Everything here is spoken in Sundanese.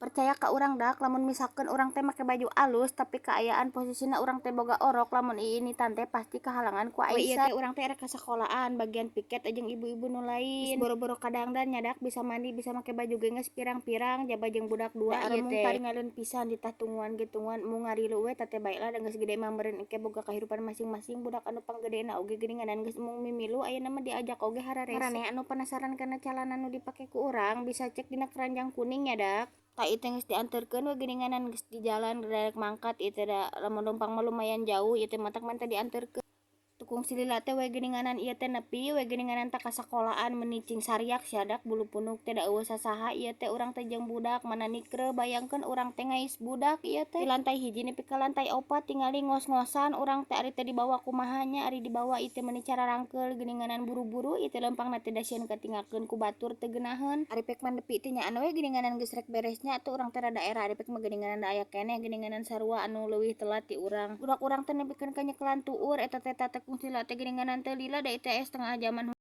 Percaya ka urang dak, lamun misalkan urang teh make baju alus tapi keayaan posisina urang teh boga orok, lamun ini tante pasti kehalangan ku Iya Aisyah. teh urang teh erek ka sekolahan bagian piket jeung ibu-ibu nu Geus lain. boro-boro kadangdan nyadak bisa mandi bisa make baju ge geus pirang-pirang jaba jeung budak dua Da ieu aremung teh. paringalun pisan di tah tungguan gituan mu ngarilu we teh baiklah da geus gede mah meureun engke boga kahirupan masing-masing budak anu panggedena oge geuninganan geus mung mimilu ayeuna mah diajak oge hararese. Maraneh anu penasaran kana calana nu dipake ku urang bisa cek dina keranjang kuning nyadak. Tak ieu teh geus dianterkeun we geuninganan geus di jalan rek mangkat ieu teh da lamun leumpang mah lumayan jauh ieu teh matak mah teh dianterkeun. Tukung silila teh we geuninganan ieu teh nepi we geuninganan tah ka sakolahan menicing sariak sadak bulu punuk teh da eueuh sasaha ieu teh urang teh jeung budak mana nikreu bayangkeun urang teh ngais budak ieu teh. Ti lantai hiji nepi ka lantai 4 tingali ngos-ngosan urang teh ari teh dibawa kumaha nya ari dibawa ieu teh meuni cararangkeul geuninganan buru-buru ieu teh leumpangna teh da sieun katinggalkeun ku batur teu geunaheun. Ari pek mandepi teh nyaan we geuninganan geus rek beresnya atuh urang teh rada era ari pek mah geuninganan da aya keneh geuninganan sarua anu leuwih telat ti urang. Budak urang teh nepikeun ka nyekelan tuur eta teh tata kung silila teh geuninganan teu lila da ITS tengah jaman